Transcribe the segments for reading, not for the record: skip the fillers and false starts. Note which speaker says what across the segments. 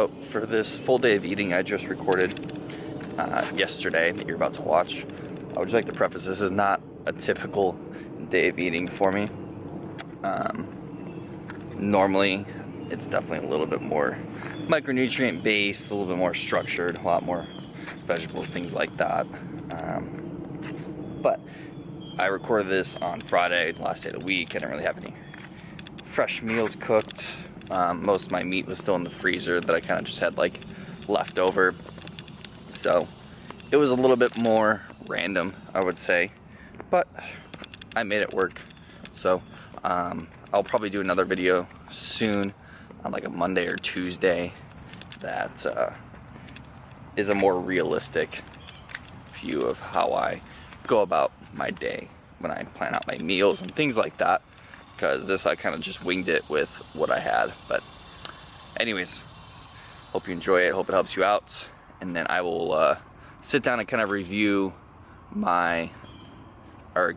Speaker 1: So for this full day of eating I just recorded yesterday that you're about to watch, I would just like to preface this is not a typical day of eating for me. Normally it's definitely a little bit more micronutrient based, a little bit more structured, a lot more vegetables, things like that. But I recorded this on Friday, the last day of the week. I didn't really have any fresh meals cooked. Most of my meat was still in the freezer that I kind of just had like left over. So it was a little bit more random, I would say, but I made it work. So I'll probably do another video soon on like a Monday or Tuesday that is a more realistic view of how I go about my day when I plan out my meals and things like that, because this I kind of just winged it with what I had. But anyways, hope you enjoy it, hope it helps you out, and then I will sit down and kind of review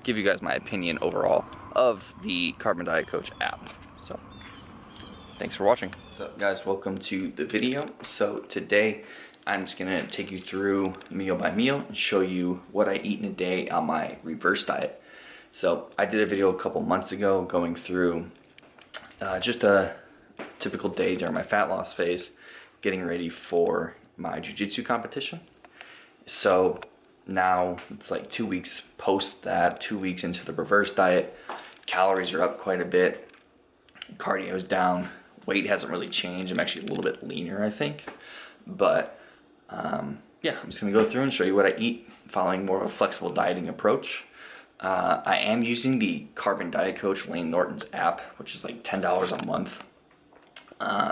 Speaker 1: give you guys my opinion overall of the Carbon Diet Coach app. So thanks for watching. What's up guys, welcome to the video. So today I'm just gonna take you through meal by meal and show you what I eat in a day on my reverse diet. So I did a video a couple months ago going through just a typical day during my fat loss phase, getting ready for my jiu-jitsu competition. So now it's like 2 weeks post that, 2 weeks into the reverse diet. Calories are up quite a bit, cardio's down, weight hasn't really changed. I'm actually a little bit leaner, I think. But yeah, I'm just gonna go through and show you what I eat following more of a flexible dieting approach. I am using the Carbon Diet Coach Lane Norton's app, which is like $10 a month,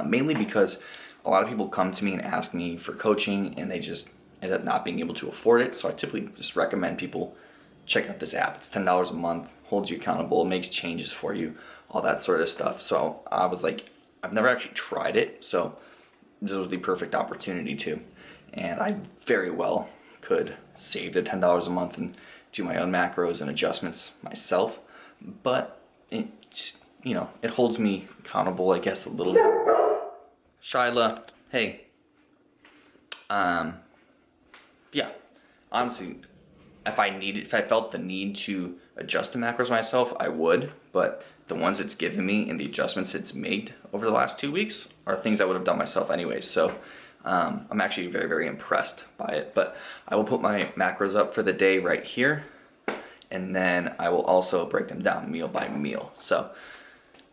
Speaker 1: mainly because a lot of people come to me and ask me for coaching and they just end up not being able to afford it. So I typically just recommend people check out this app. It's $10 a month, holds you accountable, makes changes for you, all that sort of stuff. So I was like, I've never actually tried it, so this was the perfect opportunity to. And I very well could save the $10 a month and do my own macros and adjustments myself, but it just, you know, it holds me accountable, I guess, a little bit. Shyla, hey. Yeah, honestly, if I felt the need to adjust the macros myself, I would, but the ones it's given me and the adjustments it's made over the last 2 weeks are things I would have done myself anyways. So I'm actually very, very impressed by it. But I will put my macros up for the day right here, and then I will also break them down meal by meal. So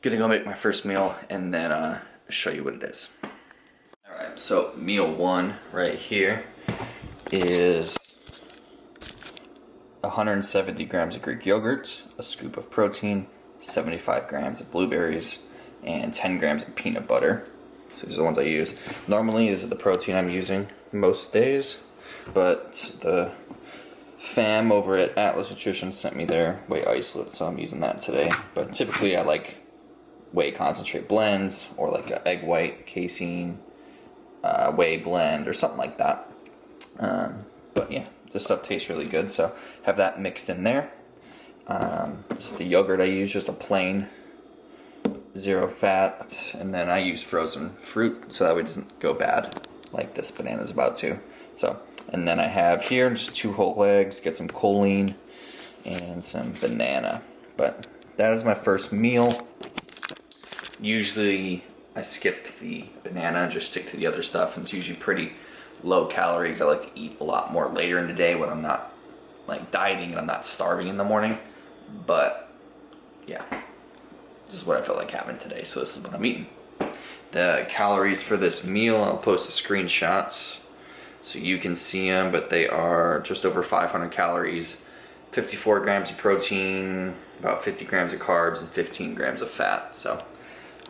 Speaker 1: gonna go make my first meal and then show you what it is. All right, so meal one right here is 170 grams of Greek yogurt, a scoop of protein, 75 grams of blueberries, and 10 grams of peanut butter. So these are the ones I use. Normally this is the protein I'm using most days, but the fam over at Atlas Nutrition sent me their whey isolate, so I'm using that today. But typically I like whey concentrate blends or like an egg white, casein, whey blend or something like that. But yeah, this stuff tastes really good, so have that mixed in there. This is the yogurt I use, just a plain, zero fat, and then I use frozen fruit so that way it doesn't go bad like this banana's about to. So, and then I have here just 2 whole eggs, get some choline, and some banana. But that is my first meal. Usually I skip the banana, just stick to the other stuff, and it's usually pretty low calories. I like to eat a lot more later in the day when I'm not like dieting and I'm not starving in the morning. But yeah, this is what I felt like having today, so this is what I'm eating. The calories for this meal, I'll post the screenshots so you can see them, but they are just over 500 calories, 54 grams of protein, about 50 grams of carbs, and 15 grams of fat. So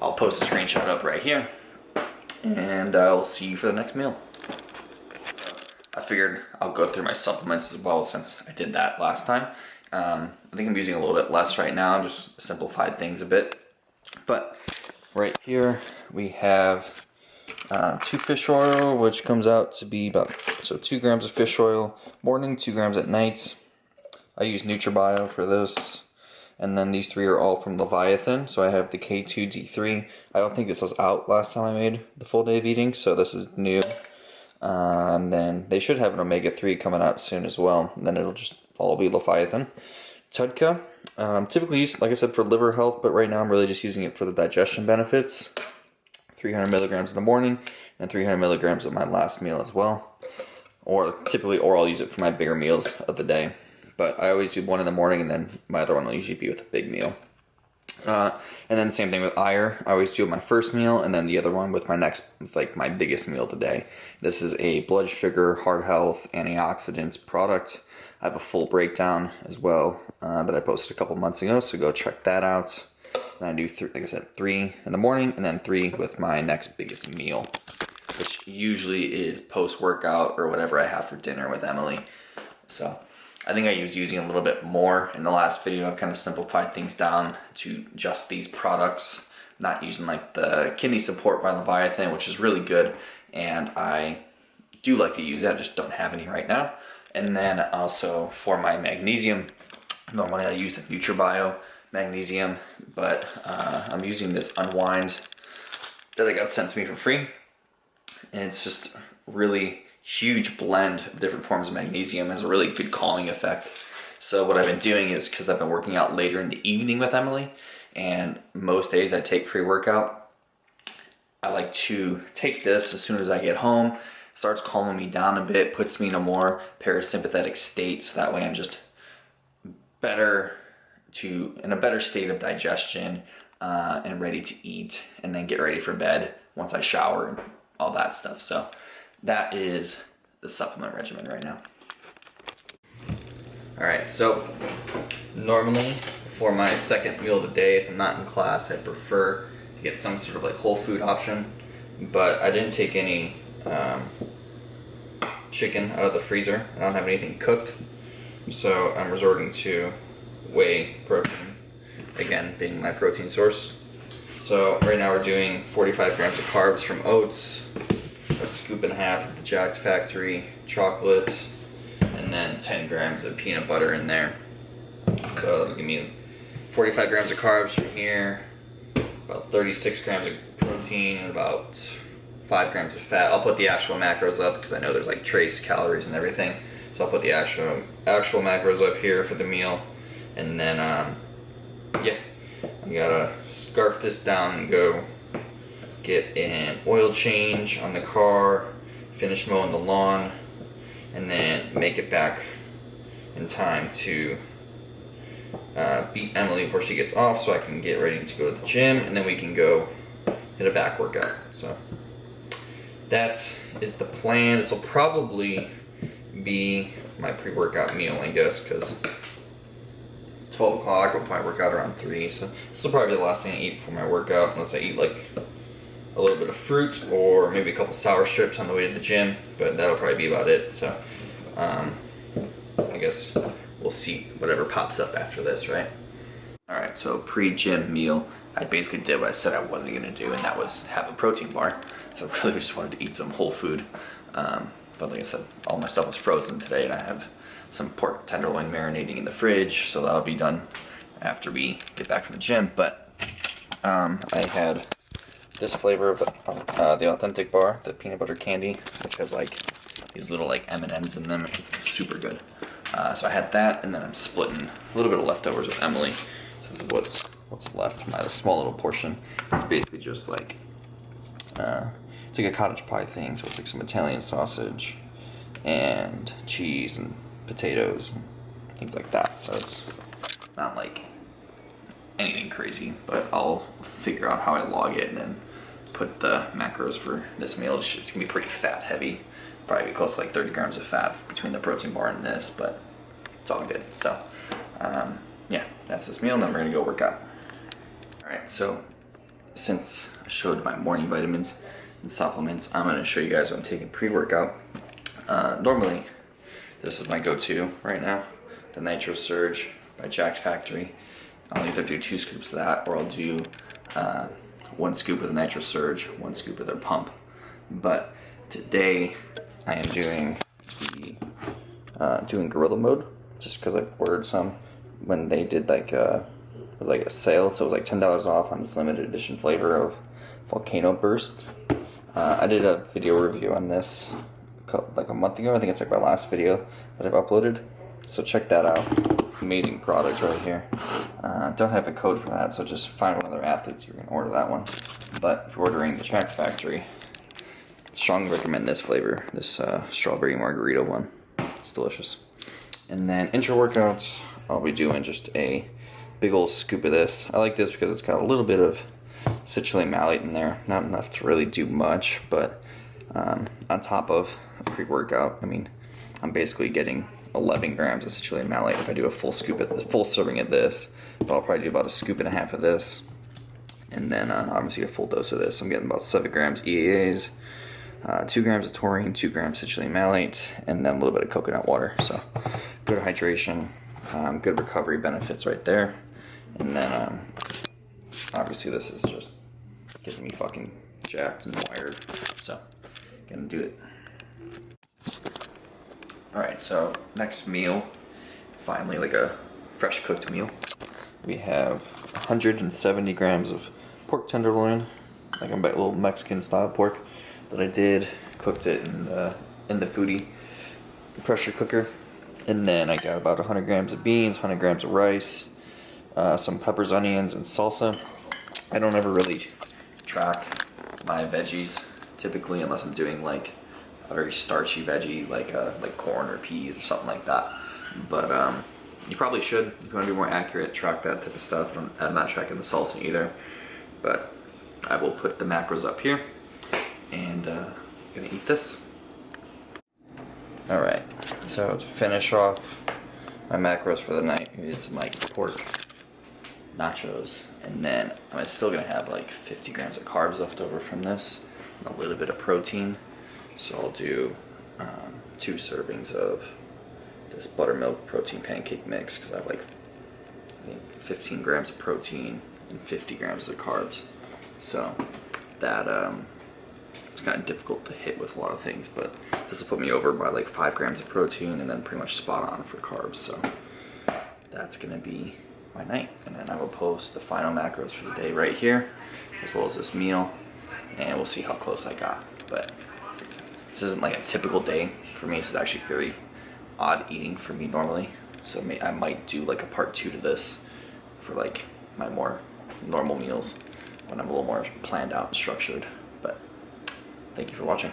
Speaker 1: I'll post a screenshot up right here, and I'll see you for the next meal. I figured I'll go through my supplements as well since I did that last time. I think I'm using a little bit less right now, just simplified things a bit. But right here we have 2 fish oil, which comes out to be about 2 grams of fish oil morning, 2 grams at night. I use NutriBio for this. And then these 3 are all from Leviathan. So I have the K2D3. I don't think this was out last time I made the full day of eating, so this is new. And then they should have an omega-3 coming out soon as well. And then it'll just all be Leviathan. Tudka, typically used, like I said, for liver health, but right now I'm really just using it for the digestion benefits. 300 milligrams in the morning, and 300 milligrams at my last meal as well. Or I'll use it for my bigger meals of the day. But I always do one in the morning, and then my other one will usually be with a big meal. And then same thing with Ire. I always do my first meal, and then the other one with my biggest meal of the day. This is a blood sugar, heart health, antioxidants product. I have a full breakdown as well that I posted a couple months ago, so go check that out. And I do, like I said, 3 in the morning, and then 3 with my next biggest meal, which usually is post-workout or whatever I have for dinner with Emily. So I think I was using a little bit more in the last video. I've kind of simplified things down to just these products, not using like the kidney support by Leviathan, which is really good, and I do like to use it. I just don't have any right now. And then also for my magnesium, normally I use the NutriBio magnesium, but I'm using this Unwind that I got sent to me for free, and it's just really huge blend of different forms of magnesium. Has a really good calming effect. So what I've been doing is, because I've been working out later in the evening with Emily, and most days I take pre-workout, I like to take this as soon as I get home. Starts calming me down a bit, puts me in a more parasympathetic state, so that way I'm just in a better state of digestion and ready to eat, and then get ready for bed once I shower and all that stuff. So that is the supplement regimen right now. Alright, so normally for my second meal of the day, if I'm not in class, I prefer to get some sort of like whole food option, but I didn't take any chicken out of the freezer. I don't have anything cooked, so I'm resorting to whey protein, again being my protein source. So right now we're doing 45 grams of carbs from oats, a scoop and a half of the Jacked Factory chocolate, and then 10 grams of peanut butter in there. So that'll give me 45 grams of carbs from here, about 36 grams of protein, and about 5 grams of fat. I'll put the actual macros up because I know there's like trace calories and everything. So I'll put the actual macros up here for the meal. And then, yeah, I gotta scarf this down and go get an oil change on the car, finish mowing the lawn, and then make it back in time to beat Emily before she gets off, so I can get ready to go to the gym, and then we can go hit a back workout. So that is the plan. This will probably be my pre-workout meal, I guess, because 12 o'clock, I'll probably work out around 3, so this will probably be the last thing I eat before my workout, unless I eat like a little bit of fruit or maybe a couple sour strips on the way to the gym, but that'll probably be about it. So I guess we'll see whatever pops up after this, right? Alright, so pre-gym meal, I basically did what I said I wasn't going to do, and that was have a protein bar. So I really just wanted to eat some whole food, but like I said, all my stuff was frozen today, and I have some pork tenderloin marinating in the fridge, so that'll be done after we get back from the gym. But I had this flavor of the authentic bar, the peanut butter candy, which has like these little like M&Ms in them. It's super good. So I had that, and then I'm splitting a little bit of leftovers with Emily. So this is what's left from my small little portion. It's basically just like it's like a cottage pie thing. So it's like some Italian sausage and cheese and potatoes and things like that. So it's not like anything crazy, but I'll figure out how I log it and then put the macros for this meal. It's gonna be pretty fat heavy, probably be close to like 30 grams of fat between the protein bar and this, but it's all good. So yeah, that's this meal, and then we're gonna go work out. All right, so since I showed my morning vitamins and supplements, I'm gonna show you guys what I'm taking pre-workout. Normally this is my go-to right now, the Nitro Surge by Jacked Factory. I'll either do 2 scoops of that, or I'll do 1 scoop of the Nitro Surge, 1 scoop of their pump. But today I am doing doing Gorilla Mode, just because I ordered some when they did like it was like a sale, so it was like $10 off on this limited edition flavor of Volcano Burst. I did a video review on this like a month ago. I think it's like my last video that I've uploaded. So check that out. Amazing product right here. Don't have a code for that, so just find one of their athletes. You can order that one. But if you're ordering the Track Factory, strongly recommend this flavor, this strawberry margarita one. It's delicious. And then intra workouts, I'll be doing just a big old scoop of this. I like this because it's got a little bit of citrulline malate in there. Not enough to really do much, but on top of a pre-workout, I mean, I'm basically getting 11 grams of citrulline malate if I do a full serving of this. But I'll probably do about a scoop and a half of this, and then obviously a full dose of this. I'm getting about 7 grams EAAs, 2 grams of taurine, 2 grams citrulline malate, and then a little bit of coconut water. So good hydration, good recovery benefits right there. And then obviously this is just getting me fucking jacked and wired. So gonna do it. Alright, so next meal, finally like a fresh cooked meal. We have 170 grams of pork tenderloin, like a little Mexican style pork that I did, cooked it in the foodie pressure cooker. And then I got about 100 grams of beans, 100 grams of rice, some peppers, onions, and salsa. I don't ever really track my veggies typically unless I'm doing like a very starchy veggie like corn or peas or something like that. But you probably should, if you want to be more accurate, track that type of stuff. I'm not tracking the salsa either, but I will put the macros up here, and I'm gonna eat this. Alright, so to finish off my macros for the night is my pork nachos, and then I'm still gonna have like 50 grams of carbs left over from this, and a little bit of protein. So I'll do 2 servings of this buttermilk protein pancake mix, because I have like, I think, 15 grams of protein and 50 grams of carbs. So that it's kind of difficult to hit with a lot of things, but this will put me over by like 5 grams of protein and then pretty much spot on for carbs. So that's gonna be my night, and then I will post the final macros for the day right here, as well as this meal, and we'll see how close I got. But this isn't like a typical day for me. This is actually very odd eating for me normally, so I might do like a part 2 to this for like my more normal meals when I'm a little more planned out and structured. But thank you for watching.